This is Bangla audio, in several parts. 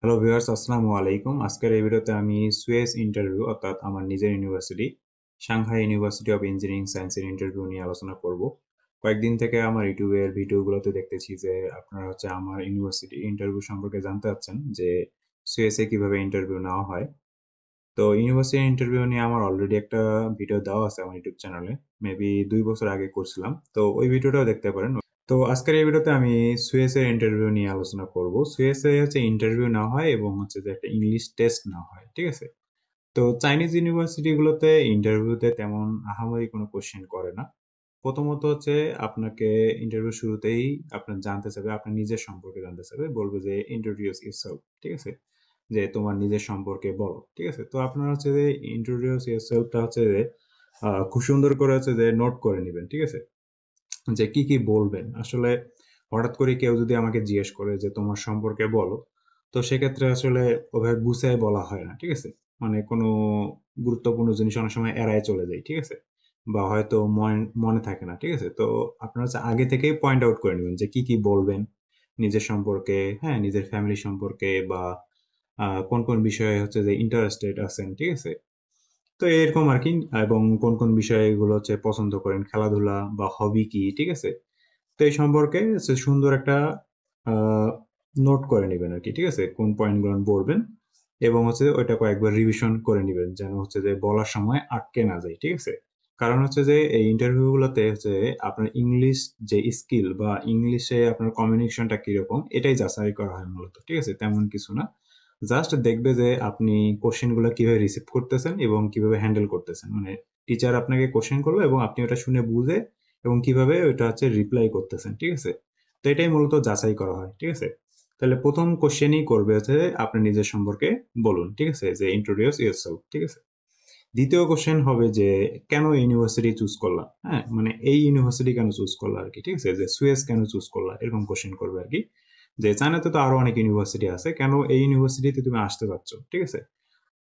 হ্যালো ভিউয়ার্স, আসসালামু আলাইকুম। আজকের এই ভিডিওতে আমি সুয়েজ ইন্টারভিউ অর্থাৎ আমার নিজের university Shanghai university of engineering সায়েন্সের ইন্টারভিউ নিয়ে আলোচনা করব। কয়েকদিন থেকে আমার ইউটিউবের ভিডিওগুলোতে দেখতেছি যে আপনারা আমার ইউনিভার্সিটি ইন্টারভিউ সম্পর্কে জানতে চাচ্ছেন যে সুয়েসে কিভাবে ইন্টারভিউ নেওয়া হয়। তো ইউনিভার্সিটি ইন্টারভিউ নিয়ে আমার অলরেডি একটা ভিডিও দেওয়া আছে আমার ইউটিউব চ্যানেলে। মেবি ২ বছর আগে করছিলাম। তো ওই ভিডিওটাও দেখতে পারেন। তো আজকের এই ভিডিওতে আমি সুয়েসের ইন্টারভিউ নিয়ে আলোচনা করব। সুয়েসে ইন্টারভিউ নেওয়া হয় এবং যে একটা ইংলিশ টেস্ট নেওয়া হয়। ঠিক আছে? তো চাইনিজ ইউনিভার্সিটি গুলোতে ইন্টারভিউতে তেমন আহামরি কোনো কোশ্চেন করে না। প্রথমত আপনাকে ইন্টারভিউ শুরুতেই আপনার জানতে চাবে, আপনার নিজের সম্পর্কে জানতে চাবে। বলবে যে ইন্ট্রোডিউস ইয়োরসেলফ। ঠিক আছে? যে তোমার নিজের সম্পর্কে বলো। ঠিক আছে? তো আপনার ইন্ট্রোডিউস ইয়োরসেলফটা খুব সুন্দর করে নোট করে নিবেন। ঠিক আছে? যে কি কি বলবেন। আসলে হঠাৎ করে কেউ যদি আমাকে জিজ্ঞেস করে যে তোমার সম্পর্কে বলো, তো সেক্ষেত্রে আসলে ওভাবে গুছায় বলা হয় না। ঠিক আছে? মানে কোনো গুরুত্বপূর্ণ জিনিস অনেক সময় এড়ায় চলে যায়। ঠিক আছে? বা হয়তো মনে থাকে না। ঠিক আছে? তো আপনারা আগে থেকেই পয়েন্ট আউট করে নেবেন যে কি কি বলবেন নিজের সম্পর্কে, হ্যাঁ, নিজের ফ্যামিলি সম্পর্কে বা কোন কোন বিষয়ে ইন্টারেস্টেড আছেন। ঠিক আছে? তো এরকম আরকি। এবং কোন কোন বিষয়গুলো পছন্দ করেন, খেলাধুলা বা হবি কি, ঠিক আছে? তো এই সম্পর্কে সুন্দর একটা আ নোট করে নিবেন আরকি। ঠিক আছে? কোন পয়েন্টগুলো বলবেন এবং ওইটা কয়েকবার রিভিশন করে নিবেন। যেন বলার সময় আটকে না যায়। ঠিক আছে? কারণ এই ইন্টারভিউ গুলোতে আপনার ইংলিশ যে স্কিল বা ইংলিশে আপনার কমিউনিকেশনটা কিরকম এটাই যাচাই করা হয় মূলত। ঠিক আছে? তেমন কিছু না। জাস্ট দেখবে যে আপনি কোয়েশ্চেন গুলা কিভাবে রিসিভ করতেছেন এবং কিভাবে হ্যান্ডেল করতেছেন। মানে টিচার আপনাকে কোয়েশ্চেন করলো এবং আপনি ওটা শুনে বুঝে এবং কিভাবে ওইটা রিপ্লাই করতেছেন। ঠিক আছে? তো এটাই মূলত যাচাই করা হয়। ঠিক আছে? তাহলে ১ম কোয়েশ্চেনই করবে আপনি নিজের সম্পর্কে বলুন। ঠিক আছে? যে ইন্ট্রোডিউস ইয়োরসেলফ। ঠিক আছে? ২য় কোয়েশ্চেন হবে যে কেন ইউনিভার্সিটি চুজ করলা? হ্যাঁ? মানে এই ইউনিভার্সিটি কেন চুজ করলা আরকি। ঠিক আছে? যে সুয়েজ কেন চুজ করলা? এরকম কোয়েশ্চেন করবে আরকি। যে চায়নাতে তো আরো অনেক ইউনিভার্সিটি আছে। কেন এই ইউনিভার্সিটিতে তুমি আসতে চাচ্ছ? ঠিক আছে?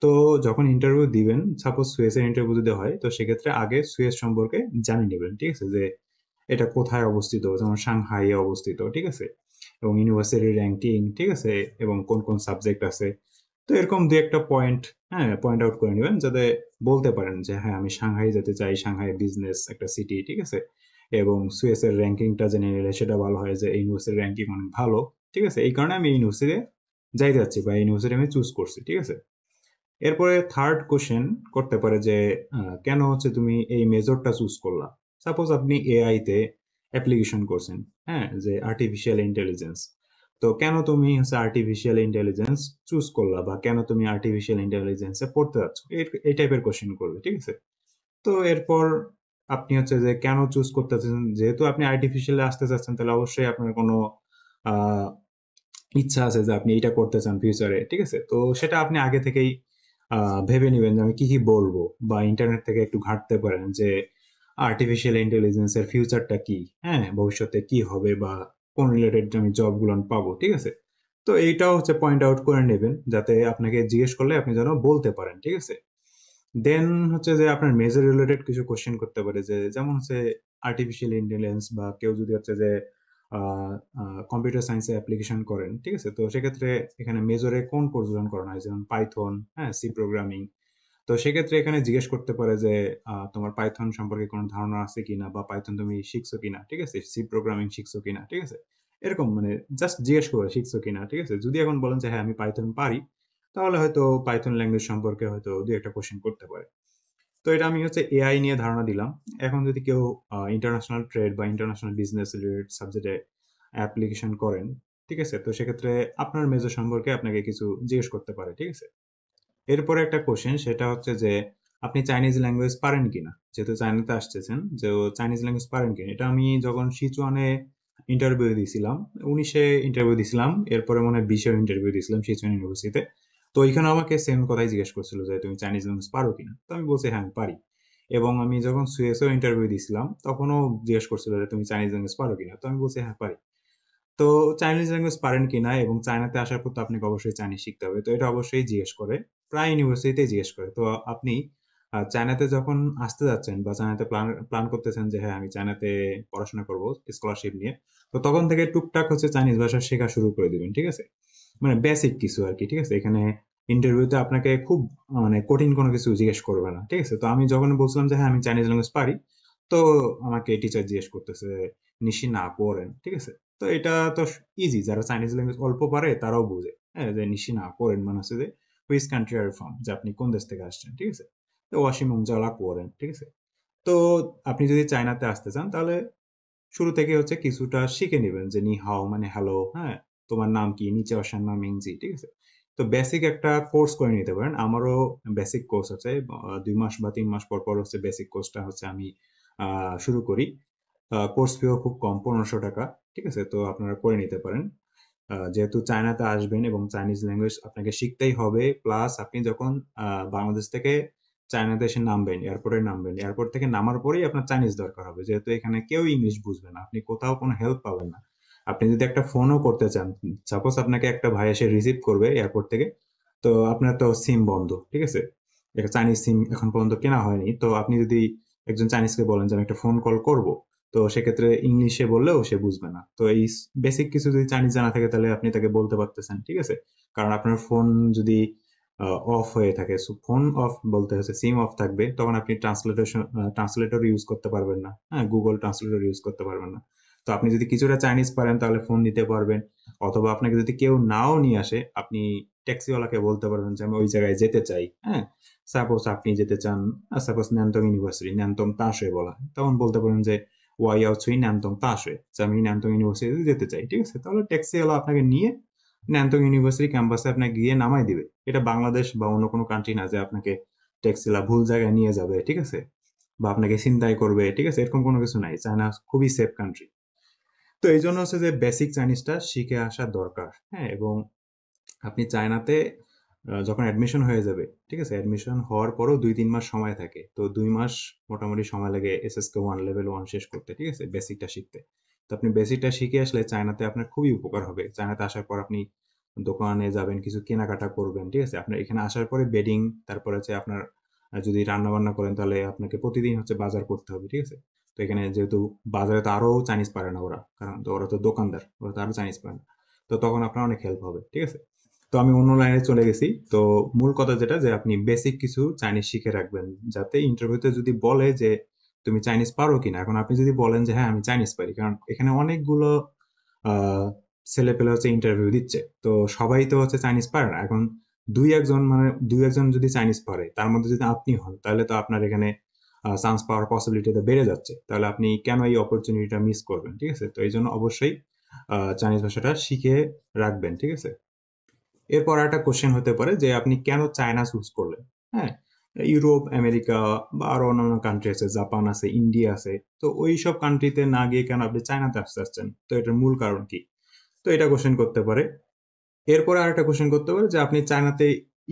তো যখন ইন্টারভিউ দিবেন, সাপোজ সুয়েজের ইন্টারভিউ যদি হয়, তো সেক্ষেত্রে আগে সুয়েজ সম্পর্কে জানে নিবেন। ঠিক আছে? যে এটা কোথায় অবস্থিত? যেমন সাংহাইয়ে অবস্থিত। ঠিক আছে? এবং ইউনিভার্সিটির র‍্যাংকিং, ঠিক আছে? এবং কোন কোন সাবজেক্ট আছে। তো এরকম ২-১ টা পয়েন্ট, হ্যাঁ, পয়েন্ট আউট করে নিবেন যাতে বলতে পারেন যে, "হ্যাঁ, আমি সাংহাই যেতে চাই। সাংহাই বিজনেস একটা সিটি।" ঠিক আছে? এবং সুয়েসের র‍্যাংকিংটা জেনে নিলে সেটা ভালো হয় যে এই ইউনিভার্সিটির র‍্যাংকিং অনেক ভালো। ঠিক আছে? এই কারণে আমি এই ইউনিভার্সিটিতে যাইতে চাচ্ছি বা এই ইউনিভার্সিটি আমি চুজ করছি। ঠিক আছে? এরপরে 3rd কোয়েশ্চেন করতে পারে যে কেন তুমি এই মেজরটা চুজ করলা? সাপোজ আপনি এআই তে অ্যাপ্লিকেশন করছেন, হ্যাঁ? যে আর্টিফিশিয়াল ইন্টেলিজেন্স। তো কেন তুমি আর্টিফিশিয়াল ইন্টেলিজেন্স চুজ করলা বা কেন তুমি আর্টিফিশিয়াল ইন্টেলিজেন্স এ পড়তে যাচ্ছ? এই টাইপের কোয়েশ্চেন করবে। ঠিক আছে? তো এরপর আপনি যে কেন চুজ করতেছেন? যেহেতু আপনি আর্টিফিশিয়াল এ আসতে চাচ্ছেন তাহলে অবশ্যই আপনার কোনো আ ইচ্ছা আছে যে আপনি এইটা করতে চান ফিউচারে। ঠিক আছে? তো সেটা আপনি আগে থেকেই আ ভেবে নিবেন যে আমি কি, কি বলবো? বা ইন্টারনেট থেকে একটু ঘাঁটতে পারেন যে আর্টিফিশিয়াল ইন্টেলিজেন্স এর ফিউচারটা কি? হ্যাঁ? ভবিষ্যতে কি হবে বা কোন রিলেটেড আমি জব গুলান পাবো। ঠিক আছে? তো এইটাও পয়েন্ট আউট করে নেবেন যাতে আপনাকে জিজ্ঞেস করলে আপনি যেন বলতে পারেন। ঠিক আছে? দেন যে আপনার মেজর রিলেটেড কিছু কোয়েশ্চেন করতে পারে যে যেমন আর্টিফিশিয়াল ইন্টেলিজেন্স বা কেউ যদি আ আ কম্পিউটার সায়েন্স এ অ্যাপ্লিকেশন করেন। ঠিক আছে? তো সেক্ষেত্রে এখানে মেজরে কোন কোর্সগুলো করানো হয়? যেমন পাইথন, হ্যাঁ? C programming. তো সেক্ষেত্রে এখানে জিজ্ঞেস করতে পারে যে তোমার পাইথন সম্পর্কে কোনো ধারণা আছে কিনা বা পাইথন তুমি শিখছো কিনা? ঠিক আছে? সি প্রোগ্রামিং শিখছো কিনা? ঠিক আছে? এরকম মানে জাস্ট জিজ্ঞেস করে শিখছো কিনা? ঠিক আছে? যদি এখন বলেন যে হ্যাঁ, আমি পাইথন পারি, তাহলে হয়তো পাইথন ল্যাঙ্গুয়েজ সম্পর্কে হয়তো ২-১ টা কোয়েশ্চেন করতে পারে। তো এটা আমি এআই নিয়ে ধারণা দিলাম। এখন যদি কেউ ইন্টারন্যাশনাল ট্রেড বা ইন্টারন্যাশনাল বিজনেস রিলেটেড সাবজেক্টে অ্যাপ্লিকেশন করেন, ঠিক আছে? তো সেক্ষেত্রে আপনার মেজর সম্পর্কে আপনাকে কিছু জিজ্ঞেস করতে পারে। ঠিক আছে? এরপরে একটা কোয়েশ্চেন সেটা যে আপনি চাইনিজ ল্যাঙ্গুয়েজ পারেন কিনা? যেহেতু চায়নাতে আসতেছেন, চাইনিজ ল্যাঙ্গুয়েজ পারেন কিনা? এটা আমি যখন সিচুয়ানে ইন্টারভিউ দিছিলাম, ১৯ এ ইন্টারভিউ দিছিলাম। এরপরে মনে হয় ২০ এও ইন্টারভিউ দিছিলাম সিচুয়ান ইউনিভার্সিটিতে। তো ওইখানেও আমাকে সেম কথাই জিজ্ঞেস করছিল যে, "তুমি চাইনিজ ল্যাঙ্গুয়েজ পারো কিনা?" তো আমি বলছি, "হ্যাঁ, আমি পারি।" এবং আমি যখন সুয়েসেও ইন্টারভিউ দিছিলাম, তখনও জিজ্ঞেস করছিল যে, "তুমি চাইনিজ ল্যাঙ্গুয়েজ পারো কিনা?" তো আমি বলছি, "হ্যাঁ, পারি।" তো চাইনিজ ল্যাঙ্গুয়েজ পারেন কিনা এবং চায়নাতে আসার পর তো আপনাকে অবশ্যই চাইনিজ শিখতে হবে। তো এটা অবশ্যই জিজ্ঞেস করে। প্রায় ইউনিভার্সিটিতেই জিজ্ঞেস করে। তো আপনি চায়নাতে যখন আসতে যাচ্ছেন বা চায়নাতে প্ল্যান প্ল্যান করতেছেন যে হ্যাঁ, আমি চায়নাতে পড়াশোনা করব স্কলারশিপ নিয়ে। তো তখন থেকে টুকটাক চাইনিজ ভাষা শেখা শুরু করে দিবেন। ঠিক আছে? মানে বেসিক কিছু আর কি, ঠিক আছে। এখানে ইন্টারভিউতে আপনাকে খুব মানে কঠিন কোনো কিছু জিজ্ঞেস করবে না, ঠিক আছে। তো আমি যখন বলছিলাম যে হ্যাঁ আমি চাইনিজ ল্যাঙ্গুয়েজ পারি, তো আমাকে টিচার জিজ্ঞেস করতেছে নিশি না পড়েন, ঠিক আছে। তো এটা তো ইজি, যারা চাইনিজ ল্যাঙ্গুয়েজ অল্প পারে তারাও বুঝে, হ্যাঁ, যে নিশি না পড়েন মানে হচ্ছে যে হুইচ কান্ট্রি আর ফ্রম, যে আপনি কোন দেশ থেকে আসছেন, ঠিক আছে। তো ওয়াশিমুং জ্বালা পড়েন, ঠিক আছে। তো আপনি যদি চায়নাতে আসতে চান তাহলে শুরু থেকে হচ্ছে কিছুটা শিখে নেবেন যে নি হাও মানে হ্যালো, হ্যাঁ, তোমার নাম কি, নিচে অসার নাম ইংজি, ঠিক আছে। তো বেসিক একটা কোর্স করে নিতে পারেন। আমারও বেসিক কোর্স আছে, 2 মাস বা 3 মাস পর পর হচ্ছে বেসিক কোর্সটা হচ্ছে আমি শুরু করি। কোর্স ফিও খুব কম, 1500 টাকা, ঠিক আছে। তো আপনারা করে নিতে পারেন। যেহেতু চায়নাতে আসবেন এবং চাইনিজ ল্যাঙ্গুয়েজ আপনাকে শিখতেই হবে, প্লাস আপনি যখন বাংলাদেশ থেকে চায়নাতে এসে নামবেন, এয়ারপোর্টে নামবেন, এয়ারপোর্ট থেকে নামার পরেই আপনার চাইনিজ দরকার হবে, যেহেতু এখানে কেউ ইংলিশ বুঝবে না, আপনি কোথাও কোনো হেল্প পাবেন না। আপনি যদি একটা ফোনও করতে চান, সাপোজ আপনাকে একটা ভাই এসে রিসিভ করবে এয়ারপোর্ট থেকে, তো আপনার তো সিম বন্ধ, ঠিক আছে। একটা চাইনিজ সিম এখন পর্যন্ত কেনা হয়নি, তো আপনি যদি একজন চাইনিজকে বলেন যে আমি একটা ফোন কল করব, তো সেক্ষেত্রে ইংলিশে বললেও সে বুঝবে না। তো এই বেসিক কিছু যদি চাইনিজ জানা থাকে তাহলে আপনি তাকে বলতে পারতেছেন, ঠিক আছে। কারণ আপনার ফোন যদি অফ হয়ে থাকে, ফোন অফ বলতে হচ্ছে সিম অফ থাকবে, তখন আপনি ট্রান্সলেটর ইউজ করতে পারবেন না, হ্যাঁ, গুগল ট্রান্সলেটর ইউজ করতে পারবেন না। তো আপনি যদি কিছুটা চাইনিজ পারেন তাহলে ফোন দিতে পারবেন, অথবা আপনাকে যদি কেউ নাও নিয়ে আসে, আপনি ট্যাক্সিওয়ালাকে বলতে পারবেন যে আমি ওই জায়গায় যেতে চাই, হ্যাঁ। সাপোজ আপনি যেতে চান, সাপোজ ন্যানতং ইউনিভার্সিটি, ন্যানতং তাশে বলা হয়, তখন বলতে পারেন যে ওয়াই ইয়াও ছুই ন্যানতং তাশে, যে আমি ন্যানতং ইউনিভার্সিটিতে যেতে চাই, ঠিক আছে। তাহলে ট্যাক্সিওয়ালা আপনাকে নিয়ে ন্যানতং ইউনিভার্সিটি ক্যাম্পাসে আপনাকে গিয়ে নামাই দিবে। এটা বাংলাদেশ বা অন্য কোনো কান্ট্রি না যে আপনাকে ট্যাক্সিওয়ালা ভুল জায়গায় নিয়ে যাবে, ঠিক আছে, বা আপনাকে ছিনতাই করবে, ঠিক আছে, এরকম কোনো কিছু নাই। চায়না খুবই সেফ কান্ট্রি। তো এই জন্য হচ্ছে যে বেসিক চাইনিজটা শিখে আসা দরকার, হ্যাঁ। এবং আপনি চায়নাতে যখন অ্যাডমিশন হয়ে যাবে, ঠিক আছে, অ্যাডমিশন হওয়ার পরও 2-3 মাস সময় থাকে, তো 2 মাস মোটামুটি সময় লাগে এসএসকে 1 লেভেল 1 শেষ করতে, ঠিক আছে, বেসিকটা শিখতে। তো আপনি বেসিকটা শিখে আসলে চায়নাতে আপনার খুবই উপকার হবে। চায়নাতে আসার পর আপনি দোকানে যাবেন, কিছু কেনাকাটা করবেন, ঠিক আছে। আপনার এখানে আসার পরে বেডিং, তারপরে হচ্ছে আপনার যদি রান্না বান্না করেন তাহলে আপনাকে প্রতিদিন হচ্ছে বাজার করতে হবে, ঠিক আছে। তো এখানে যেহেতু বাজারে তো আরো চাইনিজ পারে না ওরা, কারণ তো ওরা তো দোকানদার, ওরা তো আরো চাইনিজ পারে না। তো তখন আপনার অনেক হেল্প হবে, ঠিক আছে। তো আমি অন্য লাইনে চলে গেছি। তো মূল কথা যেটা, যে আপনি বেসিক কিছু চাইনিজ শিখে রাখবেন, যাতে ইন্টারভিউতে যদি বলে যে তুমি চাইনিজ পারো কিনা, এখন আপনি যদি বলেন যে হ্যাঁ আমি চাইনিজ পারি, কারণ এখানে অনেকগুলো ছেলে পেলে হচ্ছে ইন্টারভিউ দিচ্ছে, তো সবাই তো হচ্ছে চাইনিজ পারে না। এখন দুই একজন যদি চাইনিজ পারে, তার মধ্যে যদি আপনি হন, তাহলে তো আপনার এখানে চান্স পাওয়ার পসিবিলিটিটা বেড়ে যাচ্ছে। তাহলে আপনি কেন এই অপরচুনিটিটা মিস করবেন, ঠিক আছে। তো এই জন্য অবশ্যই চাইনিজ ভাষাটা শিখে রাখবেন, ঠিক আছে। এরপর একটা কোশ্চেন হতে পারে যে আপনি কেন চায়না চুজ করলেন, হ্যাঁ। ইউরোপ, আমেরিকা বা আরো অন্যান্য কান্ট্রি আছে, জাপান আছে, ইন্ডিয়া আছে, তো ওই সব কান্ট্রিতে না গিয়ে কেন আপনি চায়নাতে আসতে চাচ্ছেন, তো এটার মূল কারণ কি। তো এটা কোশ্চেন করতে পারে। এরপরে আরেকটা কোশ্চেন করতে পারে যে আপনি চায়নাতে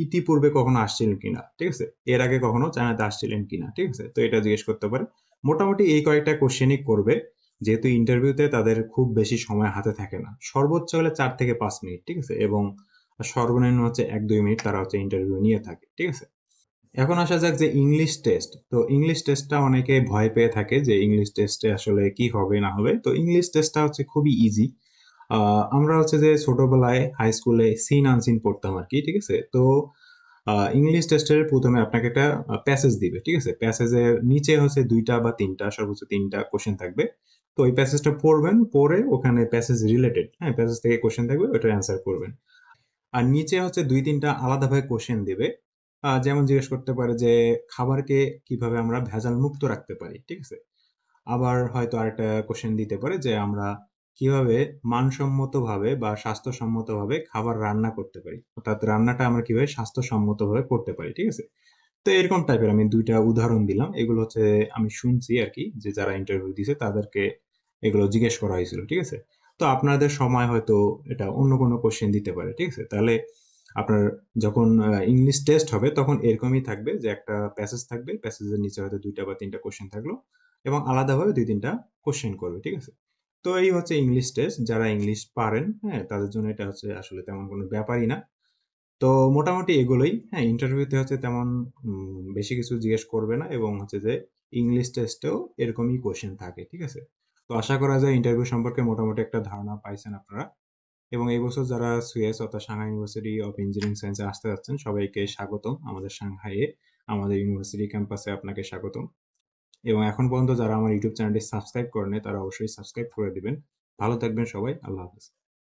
ইতিপূর্বে কখনো আসছিলেন কিনা, ঠিক আছে, এর আগে কখনো চায়নাতে আসছিলেন কিনা, ঠিক আছে। তো এটা জিজ্ঞেস করতে পারে। মোটামুটি এই কয়েকটা কোশ্চেনই করবে, যেহেতু ইন্টারভিউতে তাদের খুব বেশি সময় হাতে থাকে না, সর্বোচ্চ হলে 4 থেকে 5 মিনিট, ঠিক আছে, এবং সর্বনিম্ন হচ্ছে 1-2 মিনিট তারা হচ্ছে ইন্টারভিউ নিয়ে থাকে, ঠিক আছে। এখন আসা যাক যে ইংলিশ টেস্ট। তো ইংলিশ টেস্টটা অনেকে ভয় পেয়ে থাকে যে ইংলিশ টেস্টে আসলে কি হবে না হবে। তো ইংলিশ টেস্টটা হচ্ছে খুবই ইজি। আমরা হচ্ছে যে ছোটবেলায় হাই স্কুলে সিন আনসিন পড়তাম আর কি, ঠিক আছে। তো ইংলিশ টেস্টের প্রথমে আপনাকে একটা প্যাসেজ দিবে, ঠিক আছে। প্যাসেজের নিচে হচ্ছে 2টা বা 3টা, সর্বোচ্চ 3টা কোশ্চেন থাকবে। তো ওই প্যাসেজটা পড়বেন, পড়ে ওখানে প্যাসেজ রিলেটেড, হ্যাঁ, প্যাসেজ থেকে কোশ্চেন থাকবে, ওটার অ্যান্সার করবেন। আর নিচে হচ্ছে 2-3টা আলাদাভাবে কোশ্চেন দিবে। যেমন জিজ্ঞেস করতে পারে যে খাবারকে কিভাবে আমরা ভেজাল মুক্ত রাখতে পারি, ঠিক আছে। আবার হয়তো আরেকটা কোশ্চেন দিতে পারে যে আমরা কিভাবে মানসম্মতভাবে বা স্বাস্থ্যসম্মতভাবে খাবার রান্না করতে পারি, অর্থাৎ রান্নাটা আমরা কিভাবে স্বাস্থ্যসম্মতভাবে করতে পারি, ঠিক আছে। তো এরকম টাইপের আমি 2টা উদাহরণ দিলাম। এগুলো হচ্ছে আমি শুনছি আর কি, যে যারা ইন্টারভিউ দিছে তাদেরকে এগুলো জিজ্ঞেস করা হয়েছিল, ঠিক আছে। তো আপনাদের সময় হয়তো এটা অন্য কোনো কোশ্চেন দিতে পারে, ঠিক আছে। তাহলে আপনার যখন ইংলিশ টেস্ট হবে তখন এরকমই থাকবে যে একটা প্যাসেজ থাকবে, প্যাসেজের নিচে হয়তো 2টা বা 3টা কোশ্চেন থাকলো, এবং আলাদাভাবে 2-3টা কোশ্চেন করবে, ঠিক আছে। তো এই হচ্ছে ইংলিশ টেস্ট। যারা ইংলিশ পারেন, হ্যাঁ, তাদের জন্য এটা হচ্ছে আসলে তেমন কোনো ব্যাপারই না। তো মোটামুটি এগুলোই, হ্যাঁ। ইন্টারভিউতে হচ্ছে তেমন বেশি কিছু জিজ্ঞেস করবে না, এবং হচ্ছে যে ইংলিশ টেস্টেও এরকমই কোশ্চেন থাকে, ঠিক আছে। তো আশা করা যায় ইন্টারভিউ সম্পর্কে মোটামুটি একটা ধারণা পাইছেন আপনারা। এবং এই বছর যারা সুয়েস অর্থাৎ সাংহাই ইউনিভার্সিটি অফ ইঞ্জিনিয়ারিং সায়েন্সে আসতে যাচ্ছেন সবাইকে স্বাগতম আমাদের সাংহাইয়ে, আমাদের ইউনিভার্সিটি ক্যাম্পাসে আপনাকে স্বাগতম। এবং এখন পর্যন্ত যারা আমার ইউটিউব চ্যানেলটি সাবস্ক্রাইব করেনি তারা অবশ্যই সাবস্ক্রাইব করে দিবেন। ভালো থাকবেন সবাই। আল্লাহ হাফেজ।